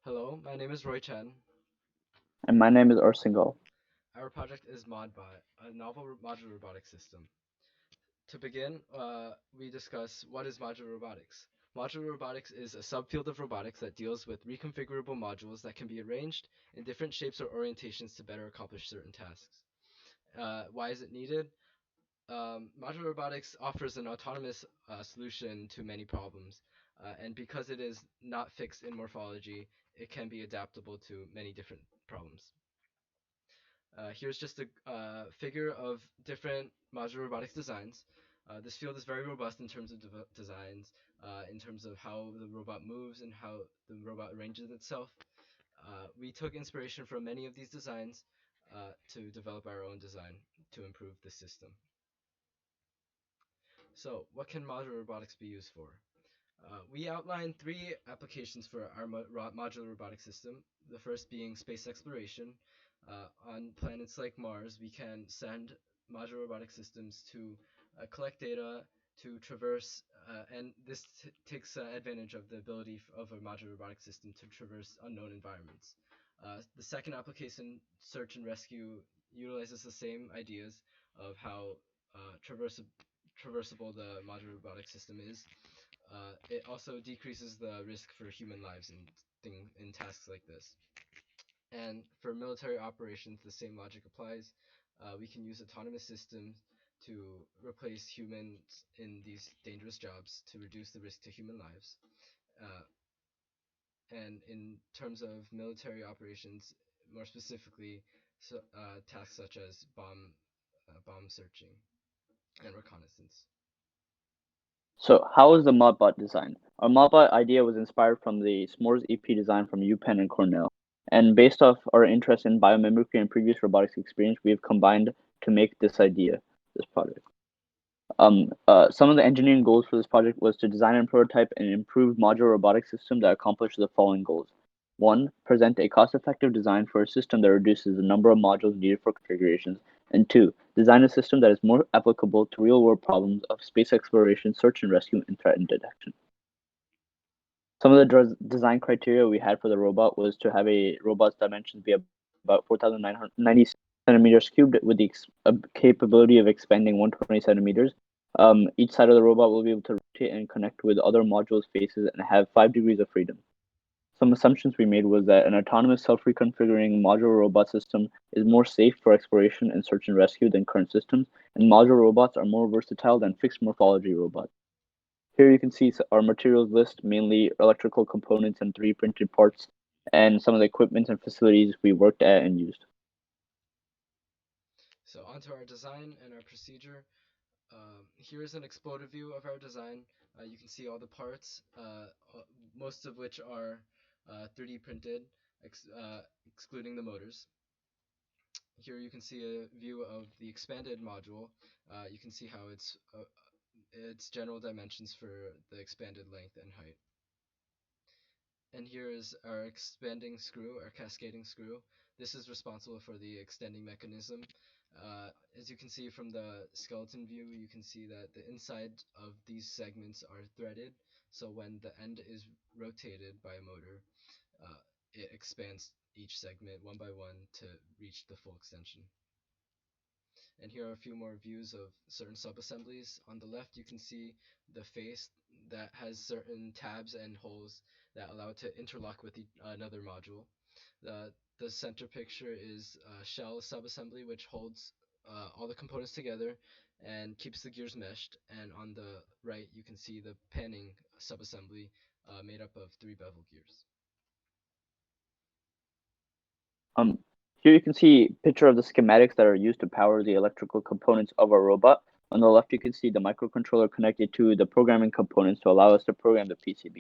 Hello, my name is Chen. And my name is Arsh Singhal. Our project is ModBot, a novel modular robotic system. To begin, we discuss what is modular robotics. Modular robotics is a subfield of robotics that deals with reconfigurable modules that can be arranged in different shapes or orientations to better accomplish certain tasks. Why is it needed? Modular robotics offers an autonomous solution to many problems, and because it is not fixed in morphology, it can be adaptable to many different problems. Here's just a figure of different modular robotics designs. This field is very robust in terms of designs, in terms of how the robot moves and how the robot arranges itself. We took inspiration from many of these designs to develop our own design to improve the system. So, what can modular robotics be used for? We outlined three applications for our modular robotic system. The first being space exploration. On planets like Mars, we can send modular robotic systems to collect data, to traverse, and this takes advantage of the ability of a modular robotic system to traverse unknown environments. The second application, search and rescue, utilizes the same ideas of how traversable the modular robotic system is. It also decreases the risk for human lives in tasks like this. And for military operations, the same logic applies. We can use autonomous systems to replace humans in these dangerous jobs to reduce the risk to human lives. Uh, and in terms of military operations, more specifically, tasks such as bomb searching and reconnaissance. So, how is the ModBot designed? Our ModBot idea was inspired from the S'mores EP design from UPenn and Cornell. And based off our interest in biomimicry and previous robotics experience, we have combined to make this project. Some of the engineering goals for this project was to design and prototype an improved modular robotic system that accomplishes the following goals. One, present a cost-effective design for a system that reduces the number of modules needed for configurations. And two, design a system that is more applicable to real-world problems of space exploration, search and rescue, and threat detection. Some of the design criteria we had for the robot was to have a robot's dimensions be about 4,990 centimeters cubed with the capability of expanding 120 centimeters. Each side of the robot will be able to rotate and connect with other modules' faces and have 5 degrees of freedom. Some assumptions we made was that an autonomous self-reconfiguring modular robot system is more safe for exploration and search and rescue than current systems, and modular robots are more versatile than fixed morphology robots. Here you can see our materials list, mainly electrical components and 3D printed parts, and some of the equipment and facilities we worked at and used. So onto our design and our procedure. Here's an exploded view of our design. You can see all the parts, most of which are 3D printed, excluding the motors. Here you can see a view of the expanded module. You can see how its general dimensions for the expanded length and height. And here is our expanding screw, our cascading screw. This is responsible for the extending mechanism. As you can see from the skeleton view, you can see that the inside of these segments are threaded, so when the end is rotated by a motor, it expands each segment one by one to reach the full extension. And here are a few more views of certain subassemblies. On the left, you can see the face that has certain tabs and holes that allow it to interlock with another module. The center picture is a shell subassembly, which holds all the components together and keeps the gears meshed. And on the right, you can see the panning subassembly made up of three bevel gears. Um, Here you can see a picture of the schematics that are used to power the electrical components of our robot. On the left, you can see the microcontroller connected to the programming components to allow us to program the PCB.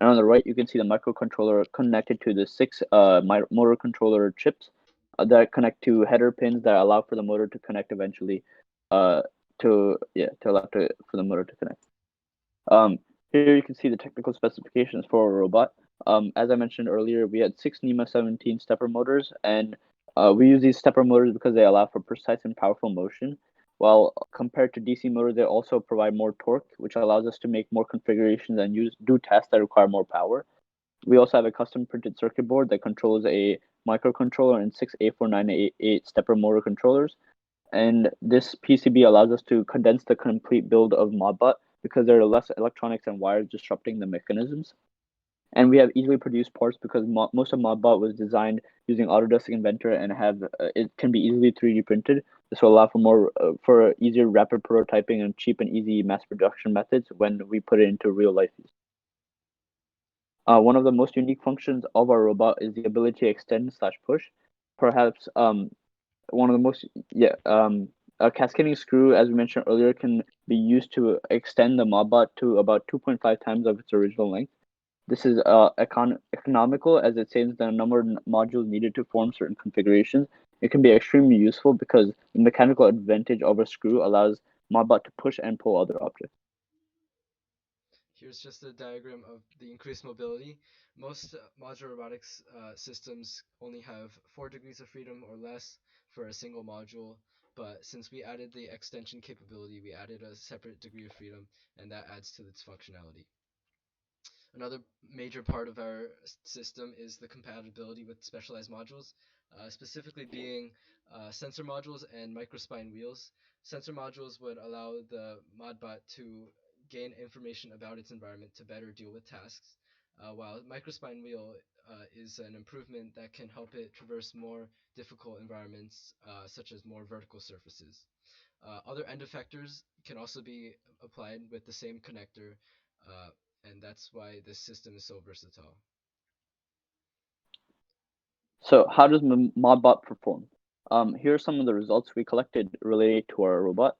And on the right, you can see the microcontroller connected to the six motor controller chips that connect to header pins that allow for the motor to connect eventually. For the motor to connect. Here you can see the technical specifications for a robot. As I mentioned earlier, we had 6 NEMA 17 stepper motors, and we use these stepper motors because they allow for precise and powerful motion. While compared to DC motors, they also provide more torque, which allows us to make more configurations and do tasks that require more power. We also have a custom printed circuit board that controls a microcontroller and 6 A4988 stepper motor controllers. And this PCB allows us to condense the complete build of ModBot because there are less electronics and wires disrupting the mechanisms. And we have easily produced parts because most of ModBot was designed using Autodesk Inventor and have it can be easily 3D printed. This will allow for more for easier rapid prototyping and cheap and easy mass production methods when we put it into real life use. One of the most unique functions of our robot is the ability to extend slash push. Perhaps one of the most a cascading screw, as we mentioned earlier, can be used to extend the ModBot to about 2.5 times of its original length. This is economical as it saves the number of modules needed to form certain configurations. It can be extremely useful because the mechanical advantage of a screw allows ModBot to push and pull other objects. Here's just a diagram of the increased mobility. Most modular robotics systems only have 4 degrees of freedom or less for a single module, but since we added the extension capability, we added a separate degree of freedom, and that adds to its functionality. Another major part of our system is the compatibility with specialized modules, specifically being sensor modules and microspine wheels. Sensor modules would allow the ModBot to gain information about its environment to better deal with tasks, while microspine wheel is an improvement that can help it traverse more difficult environments, such as more vertical surfaces. Other end effectors can also be applied with the same connector, uh, and that's why this system is so versatile. So how does ModBot perform? Here are some of the results we collected related to our robot.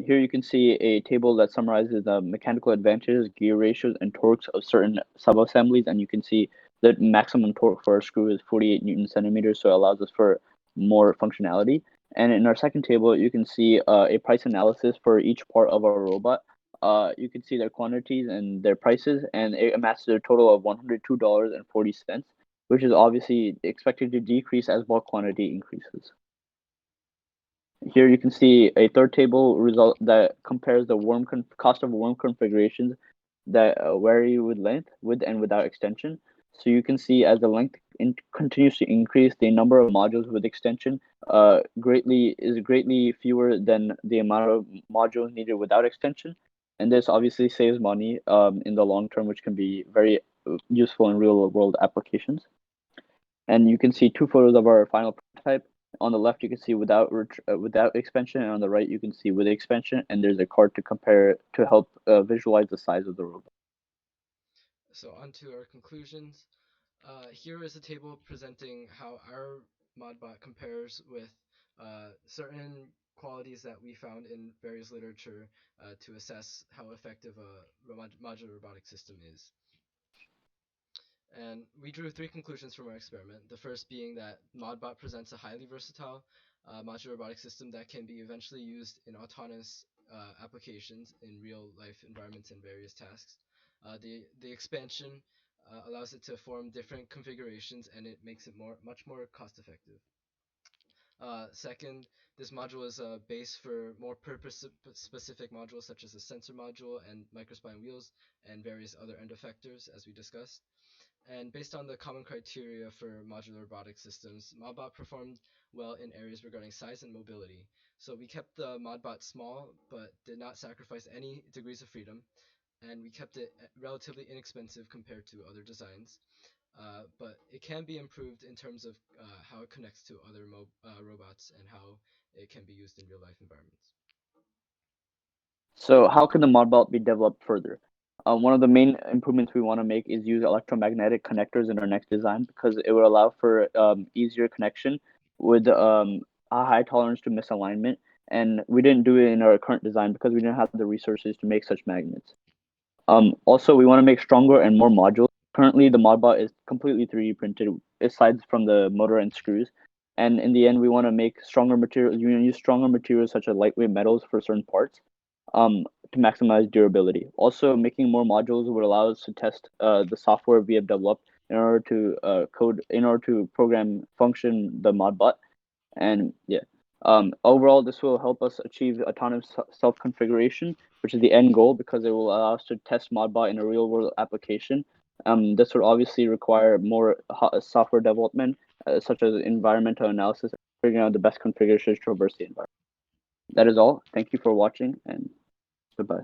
Here you can see a table that summarizes the mechanical advantages, gear ratios, and torques of certain subassemblies, and you can see the maximum torque for a screw is 48 Newton centimeters, so it allows us for more functionality. And in our second table, you can see a price analysis for each part of our robot. You can see their quantities and their prices, and it amounts to a total of $102.40, which is obviously expected to decrease as bulk quantity increases. Here you can see a third table result that compares the cost of worm configurations that vary with length, with and without extension. So you can see as the length continues to increase, the number of modules with extension greatly fewer than the amount of modules needed without extension. And this obviously saves money in the long term, which can be very useful in real world applications. And you can see two photos of our final prototype. On the left, you can see without expansion, and on the right, you can see with expansion. And there's a card to compare to help visualize the size of the robot. So on to our conclusions. Here is a table presenting how our ModBot compares with certain qualities that we found in various literature to assess how effective a modular robotic system is. And we drew 3 conclusions from our experiment. The first being that ModBot presents a highly versatile modular robotic system that can be eventually used in autonomous applications in real life environments and various tasks. The expansion allows it to form different configurations, and it makes it much more cost effective. Second, this module is a base for more purpose-specific modules such as a sensor module and microspine wheels and various other end effectors, as we discussed. And based on the common criteria for modular robotic systems, ModBot performed well in areas regarding size and mobility. So we kept the ModBot small, but did not sacrifice any degrees of freedom, and we kept it relatively inexpensive compared to other designs. But it can be improved in terms of how it connects to other robots and how it can be used in real life environments. So how can the ModBot be developed further? One of the main improvements we want to make is use electromagnetic connectors in our next design because it will allow for easier connection with a high tolerance to misalignment. And we didn't do it in our current design because we didn't have the resources to make such magnets. Also, we want to make stronger and more modules. Currently, the ModBot is completely 3D printed aside from the motor and screws. And in the end, we want to make stronger materials. You use stronger materials such as lightweight metals for certain parts to maximize durability. Also, making more modules would allow us to test the software we have developed in order to program function the ModBot. And yeah, overall, this will help us achieve autonomous self configuration, which is the end goal because it will allow us to test ModBot in a real world application This would obviously require more software development, such as environmental analysis, figuring out the best configurations to traverse the environment. That is all. Thank you for watching, and goodbye.